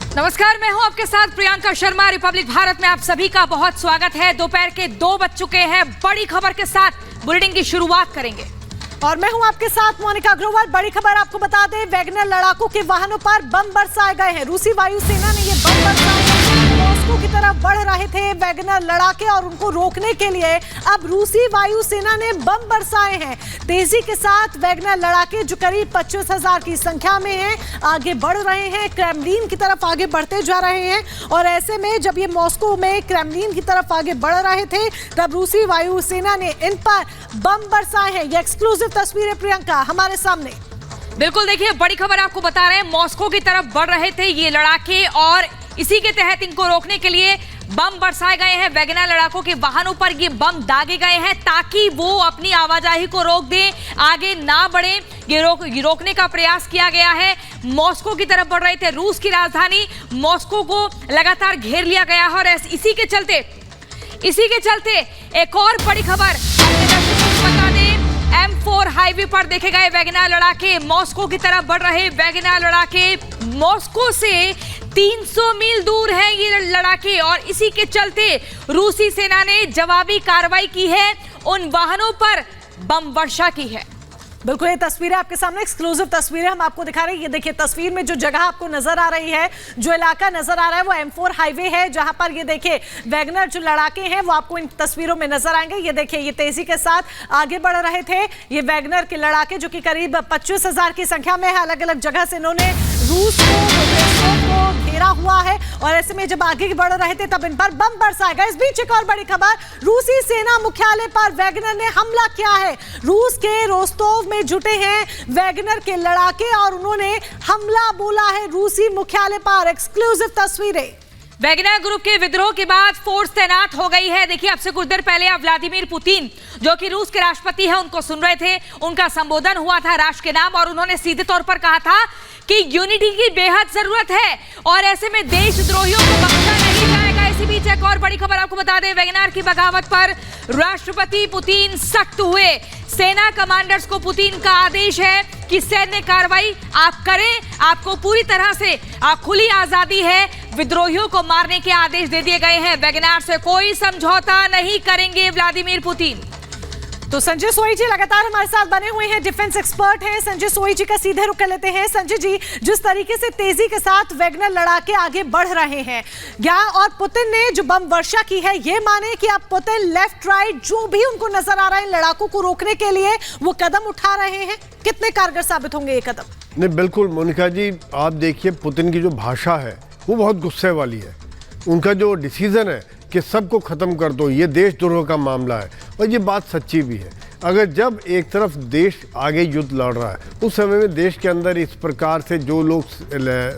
नमस्कार, मैं हूं आपके साथ प्रियंका शर्मा। रिपब्लिक भारत में आप सभी का बहुत स्वागत है। दोपहर के 2 बज चुके हैं। बड़ी खबर के साथ बुलेटिन की शुरुआत करेंगे और मैं हूं आपके साथ मोनिका अग्रवाल। बड़ी खबर आपको बता दें, वैगनर लड़ाकू के वाहनों पर बम बरसाए गए हैं। रूसी वायुसेना ने ये बम बरसाए हैं। मॉस्को की तरफ बढ़ रहे थे वैगनर लड़ाके और उनको रोकने के लिए अब रूसी वायुसेना ने बम बरसाए हैं। तेजी के साथ वैगनर लड़ाके जो करीब 25,000 की संख्या में हैं, आगे बढ़ रहे हैं, क्रेमलिन की तरफ आगे बढ़ते जा रहे हैं। और ऐसे में जब ये मॉस्को में क्रेमलिन की तरफ आगे बढ़ रहे थे, तब रूसी वायुसेना ने इन पर बम बरसाए हैं। ये एक्सक्लूसिव तस्वीरें प्रियंका हमारे सामने। बिल्कुल, देखिए बड़ी खबर आपको बता रहे हैं, मॉस्को की तरफ बढ़ रहे थे ये लड़ाके और इसी के तहत इनको रोकने के लिए बम बरसाए गए हैं। वैगनर लड़ाकों के वाहनों पर ये बम दागे गए हैं ताकि वो अपनी आवाजाही को रोक दें, आगे ना बढ़े। ये रोकने का प्रयास किया गया है। मॉस्को की तरफ बढ़ रहे थे। रूस की राजधानी मॉस्को को लगातार घेर लिया गया है और इसी के चलते एक और बड़ी खबर बता दें, M4 हाईवे पर देखे गए वैगनर लड़ाके। मॉस्को की तरफ बढ़ रहे वैगनर लड़ाके, मॉस्को से 300 मील दूर है ये लड़ाके और इसी के चलते रूसी सेना ने जवाबी कार्रवाई की है, उन वाहनों पर बम वर्षा की है। बिल्कुल, ये तस्वीरें आपके सामने, एक्सक्लूसिव तस्वीरें हम आपको दिखा रहे हैं। ये देखिए तस्वीर में जो जगह आपको नजर आ रही है, जो इलाका नजर आ रहा है, वो M4 हाईवे है, जहां पर ये देखिए वैगनर जो लड़ाके हैं वो आपको इन तस्वीरों में नजर आएंगे। ये देखिए ये तेजी के साथ आगे बढ़ रहे थे ये वैगनर के लड़ाके, जो कि करीब 25,000 की संख्या में है। अलग अलग जगह से इन्होंने रूस को घेरा हुआ है और ऐसे में जब आगे बढ़ रहे थे तब इन पर बम बरसाया गया। इस बीच एक और बड़ी खबर, रूसी सेना मुख्यालय पर वैगनर ने हमला किया है। रूस के रोस्तोव में जुटे हैं वैगनर के लड़ाके और उन्होंने हमला बोला है रूसी मुख्यालय पर। एक्सक्लूसिव तस्वीरें। वैगनर ग्रुप के विद्रोह के बाद फोर्स तैनात हो गई है। देखिए, अब से कुछ देर पहले आप व्लादिमीर पुतिन, जो कि रूस के राष्ट्रपति हैं, उनको सुन रहे थे। उनका संबोधन हुआ था राष्ट्र के नाम और उन्होंने सीधे तौर पर कहा था कि यूनिटी की बेहद जरूरत है और ऐसे में देशद्रोहियों को बख्शा नहीं जाएगा। इसी बीच एक और बड़ी खबर आपको बता दें, वैगनर की बगावत पर राष्ट्रपति पुतिन सख्त हुए। सेना कमांडर्स को पुतिन का आदेश है कि सैन्य कार्रवाई आप करें, आपको पूरी तरह से खुली आजादी है। विद्रोहियों को मारने के आदेश दे दिए गए हैं। वैगनर से कोई समझौता नहीं करेंगे व्लादिमीर पुतिन। तो संजय सोई जी लगातार हमारे साथ बने हुए हैं, डिफेंस एक्सपर्ट हैं। संजय सोई जी का सीधे रुख कर लेते हैं। संजय जी, जिस तरीके से तेजी के साथ वैगनर लड़ाके आगे बढ़ रहे हैं, या और पुतिन ने जो बम वर्षा की है, ये माने कि अब पुतिन लेफ्ट राइट जो भी उनको नजर आ रहा है लड़ाकों को रोकने के लिए वो कदम उठा रहे हैं, कितने कारगर साबित होंगे ये कदम? नहीं, बिल्कुल मोनिका जी, आप देखिए पुतिन की जो भाषा है वो बहुत गुस्से वाली है। उनका जो डिसीजन है कि सबको ख़त्म कर दो, ये देशद्रोह का मामला है और ये बात सच्ची भी है। अगर जब एक तरफ देश आगे युद्ध लड़ रहा है, उस समय में देश के अंदर इस प्रकार से जो लोग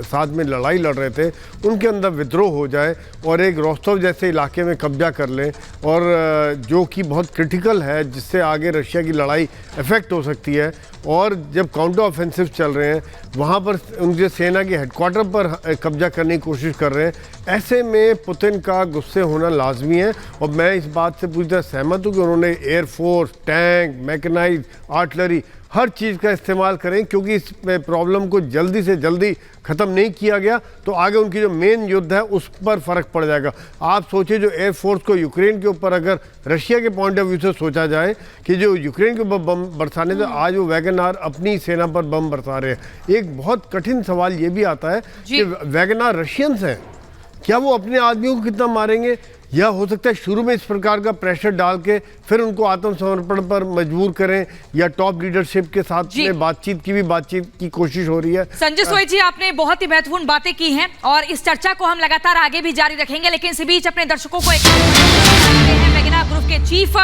साथ में लड़ाई लड़ रहे थे उनके अंदर विद्रोह हो जाए और एक रोस्तव जैसे इलाके में कब्जा कर लें, और जो कि बहुत क्रिटिकल है, जिससे आगे रशिया की लड़ाई इफेक्ट हो सकती है, और जब काउंटर ऑफेंसिव चल रहे हैं वहाँ पर उनके सेना के हेडक्वार्टर पर कब्जा करने की कोशिश कर रहे हैं, ऐसे में पुतिन का गुस्से होना लाजमी है। और मैं इस बात से पूरी तरह सहमत हूँ कि उन्होंने एयरफोर्स, टैंक, मैकेनाइज, आर्टिलरी, हर चीज़ का इस्तेमाल करें, क्योंकि इस प्रॉब्लम को जल्दी से जल्दी ख़त्म नहीं किया गया तो आगे उनकी जो मेन युद्ध है उस पर फ़र्क पड़ जाएगा। आप सोचिए, जो एयरफोर्स को यूक्रेन के ऊपर अगर रशिया के पॉइंट ऑफ व्यू से सोचा जाए कि जो यूक्रेन के ऊपर बम बरसाने, तो आज वो वैगनर अपनी सेना पर बम बरसा रहे हैं। एक बहुत कठिन सवाल ये भी आता है कि वैगनर रशियंस हैं, क्या वो अपने आदमियों को कितना मारेंगे, या हो सकता है शुरू में इस प्रकार का प्रेशर डाल के फिर उनको आत्मसमर्पण पर मजबूर करें, या टॉप लीडरशिप के साथ में बातचीत की कोशिश हो रही है। संजय सोई जी, आपने बहुत ही महत्वपूर्ण बातें की हैं और इस चर्चा को हम लगातार आगे भी जारी रखेंगे, लेकिन इसी बीच अपने दर्शकों को एक वैगनर ग्रुप के चीफ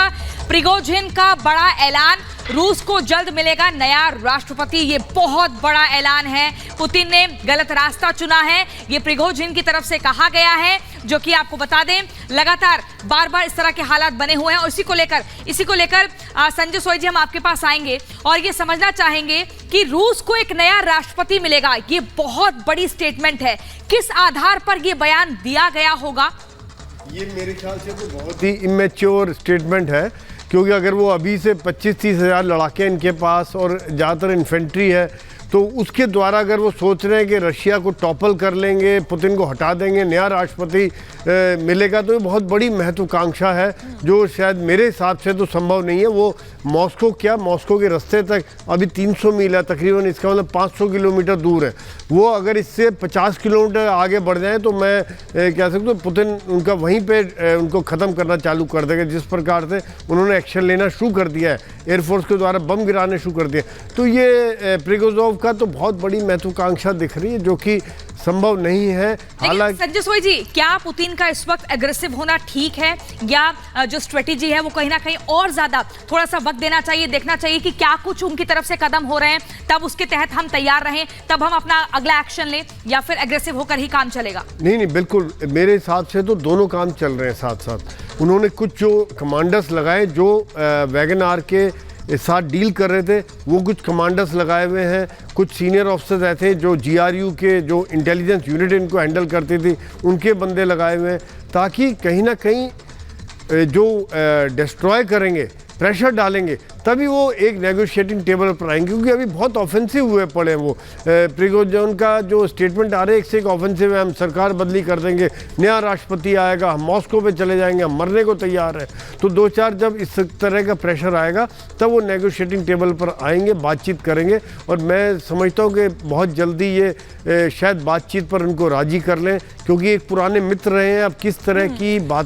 प्रिगोजिन का बड़ा ऐलान, रूस को जल्द मिलेगा नया राष्ट्रपति। ये बहुत बड़ा ऐलान है। पुतिन ने गलत रास्ता चुना है, ये प्रिगोजिन की तरफ से कहा गया है, जो कि आपको बता दें लगातार बार बार इस तरह के हालात बने हुए हैं। और इसी को लेकर संजय सोई जी, हम आपके पास आएंगे और ये समझना चाहेंगे कि रूस को एक नया राष्ट्रपति मिलेगा, ये बहुत बड़ी स्टेटमेंट है। किस आधार पर ये बयान दिया गया होगा? ये मेरे ख्याल से तो बहुत ही इमेच्योर स्टेटमेंट है, क्योंकि अगर वो अभी से 25-30 हज़ार लड़ाके इनके पास और ज़्यादातर इन्फेंट्री है, तो उसके द्वारा अगर वो सोच रहे हैं कि रशिया को टॉपल कर लेंगे, पुतिन को हटा देंगे, नया राष्ट्रपति मिलेगा, तो ये बहुत बड़ी महत्वाकांक्षा है जो शायद मेरे हिसाब से तो संभव नहीं है। वो मॉस्को के रास्ते तक अभी 300 मील है तकरीबन, इसका मतलब 500 किलोमीटर दूर है। वो अगर इससे 50 किलोमीटर आगे बढ़ जाए तो मैं कह सकता हूँ पुतिन उनका वहीं पे उनको ख़त्म करना चालू कर देगा, जिस प्रकार से उन्होंने एक्शन लेना शुरू कर दिया है, एयरफोर्स के द्वारा बम गिराने शुरू कर दिया। तो ये प्रिगोजिन का तो बहुत बड़ी महत्वाकांक्षा दिख रही है जो कि संभव नहीं है। हालांकि संजय सोई जी, क्या पुतिन का इस वक्त एग्रेसिव होना ठीक है, या जो स्ट्रेटेजी है वो कहीं ना कहीं और ज्यादा थोड़ा सा वक्त देना चाहिए, देखना चाहिए कि क्या कुछ उनकी तरफ से कदम हो रहे हैं, तब उसके तहत हम तैयार रहें, तब हम अपना अगला एक्शन लें, या फिर एग्रेसिव होकर ही काम चलेगा? नहीं, बिल्कुल मेरे हिसाब से तो दोनों काम चल रहे हैं साथ साथ। उन्होंने कुछ जो कमांडर्स लगाए जो वैगन आर के साथ डील कर रहे थे, वो कुछ कमांडर्स लगाए हुए हैं, कुछ सीनियर ऑफिसर्स ऐसे जो GRU के जो इंटेलिजेंस यूनिट इनको हैंडल करती थी उनके बंदे लगाए हुए हैं, ताकि कहीं ना कहीं जो डिस्ट्रॉय करेंगे, प्रेशर डालेंगे, तभी वो एक नेगोशिएटिंग टेबल पर आएंगे। क्योंकि अभी बहुत ऑफेंसिव हुए पड़े हैं वो। प्रिगोजिन का जो स्टेटमेंट आ रहे हैं एक से एक ऑफेंसिव है, हम सरकार बदली कर देंगे, नया राष्ट्रपति आएगा, हम मॉस्को पे चले जाएंगे, हम मरने को तैयार हैं। तो 2-4 जब इस तरह का प्रेशर आएगा तब वो नेगोशिएटिंग टेबल पर आएंगे, बातचीत करेंगे, और मैं समझता हूँ कि बहुत जल्दी ये शायद बातचीत पर उनको राजी कर लें, क्योंकि एक पुराने मित्र रहे हैं। अब किस तरह की बात